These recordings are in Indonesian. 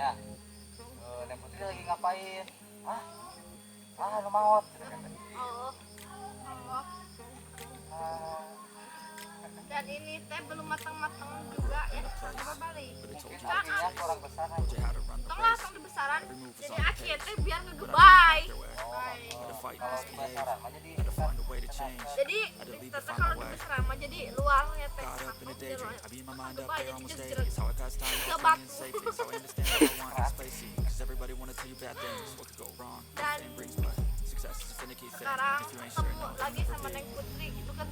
ya. Neng Putri lagi ngapain? Lu maot. Oh, Allah. Dan ini teh belum matang-matang juga ya, coba balik. Mungkin artinya kurang besar aja. Tong langsung dibesaran, jadi akhirnya teh biar ngegebay. Kalau dibesaran mah jadi besar. Jadi teteh kalau dibesaran mah jadi luarnya teh satu jeroan. Ngegebay jadi jejer ke batu. Dan sekarang ketemu lagi sama Neng Putri itu kan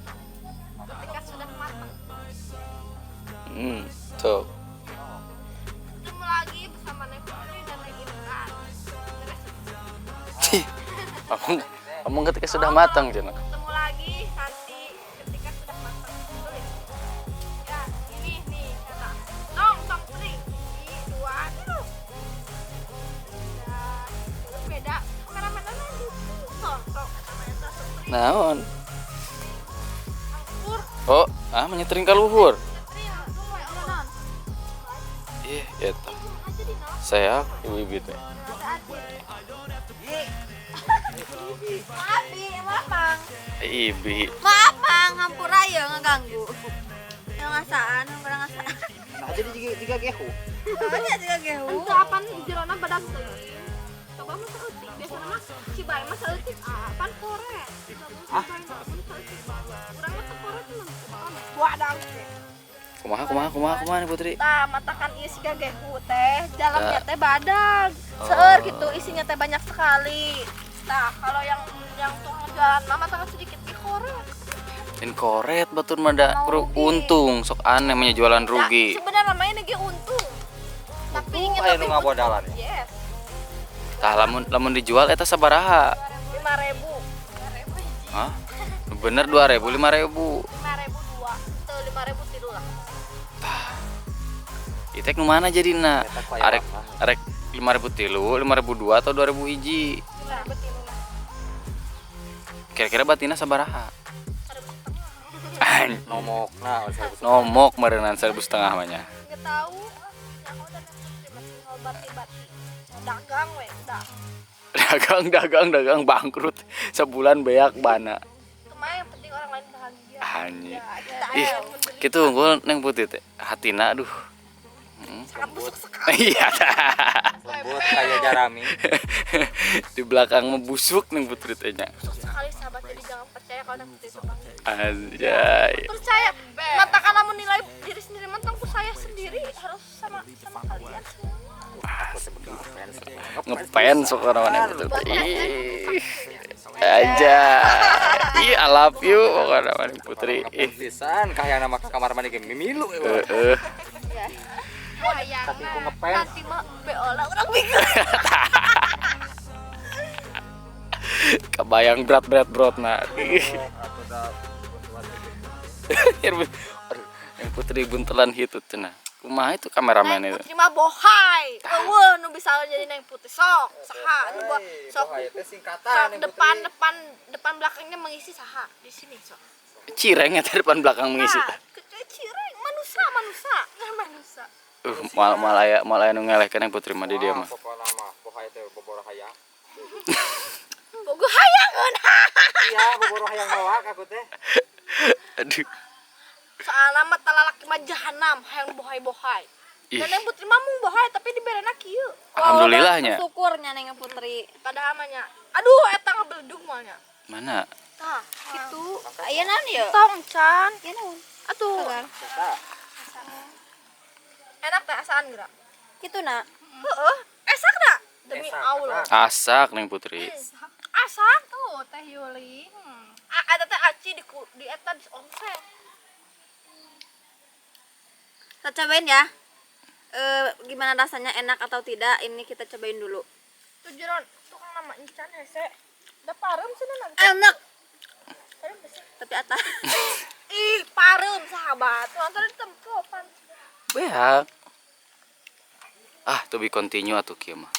ketika sudah matang. Tuh. Ketemu lagi bersama Neng Putri dan Neng Intan. Kamu ketika sudah matang, Jana. Ketemu lagi nanti ketika sudah matang. Tulis. Ya, ini nih kata. Tong Putri. Di dua dulu. Dan beda. Kameramen itu tong namanya Putri. Naon? Angkur. Oh, menyetring ka luhur. Putri, tunggu ya non. Ih, eta. Aja di non. Saya ibu-ibu teh. Maaf, maaf, Bang. Ibi. Maaf, Bang. Hampura ya ngeganggu. Yang ngasaan, hampura ngasaan. Nah, jadi jika gehu. Banyak juga gehu. Itu apaan di jerona badak teuing. Coba mah saeutik. Biasana mah Cibae mah saeutik. Apaan korek. Urang mah teu korek mah. Buadang teh. Kumaha nih Putri? Tah, matakan ieu siga gehu teh, dalamnya teh badag. Seueur gitu, isinya teh banyak sekali. Nah, kalau yang tukang jualan mah matakan sedikit di korek. In koret batur mada untung sok aneh punya jualan rugi. Ya, sebenarnya namanya ge untung. Tapi ingin Aya lebih nu ngabodalan. Yes. Tah lamun dijual eta sabaraha? 5.000. 5.000 hiji. Hah? Bener 2.000, 5.000. 5.000 dua. Teu 5.000 tilu lah. Itek nu mana jadina? Arek 5.000 tilu, 5.000 dua atau 2.000 hiji? 5.000 tilu lah. Kira-kira batina sabaraha? Nomok Merenang 1.500 mah nya. Enggak tahu. Yang udah masih ngobat-ibati. Dagang we, udah. Dagang bangkrut sebulan beak bana. Kemarin yang penting orang lain bahagia. Anjir. Ya, Ih, kitu unggul Neng Putih teh. Hatina aduh. sangat busuk sekali. Iya. buat kayak Jarami. Di belakang membusuk Neng Putri teh nya. Busuk sekali sahabat, jadi jangan percaya kalau Neng Putri itu bang. Anjay. Percaya, matakan kamu nilai diri sendiri mentang saya sendiri harus sama kalian semua. Ngefans sok orang Neng Putri. Ih. Aja. Ih, I love you pokoknya Neng Putri. Ih. Pisan kayak nama kamar mandi ge mimilu. Ya. Wayang. Tapi ku ngefans. Nanti mah beolah orang bingung. Kebayang berat nah. Aduh, yang Putri buntelan hitu cenah. Kumaha itu kameramen itu? Putri mah bohai. Eueuh nu bisa jadi Neng Putri sok. Saha nu sok. Sok depan belakangnya mengisi saha di sini sok. Cireng eta depan belakang mengisi. Nah, cireng manusia. Malah aya nu ngelehkeun Neng Putri mah di dieu mah. Pokona mah bohai teh boboro hayang. Bogo hayangeun. Iya, boboro hayang mawak aku teh. Aduh. Soalna mah talalaki mah jahanam hayang bohai-bohai. Dan Neng Putri mah mung bohai tapi diberena kieu. Alhamdulillahnya. Syukurnya Neng Putri. Padahal mah nya. Aduh eta ngabeledug mah nya. Mana? Tah, kitu. Aya naon ieu? Tong can. Ieu naon? Atuh. Enak teh asaan geura. Kituna. Heeh. Esak da? Demi Allah. Asak Neng Putri. Asak tuh teh Yuli. Eta teh aci di eta di omset. Kita cobain ya. Gimana rasanya, enak atau tidak? Ini kita cobain dulu. Tuh jeron, tukang nama encan hese. Da parem cenah nanti. Enak. Tapi ata. Ih, parem sahabat. Tuh antara tempopan. Beak. To be continue atuh kieu mah.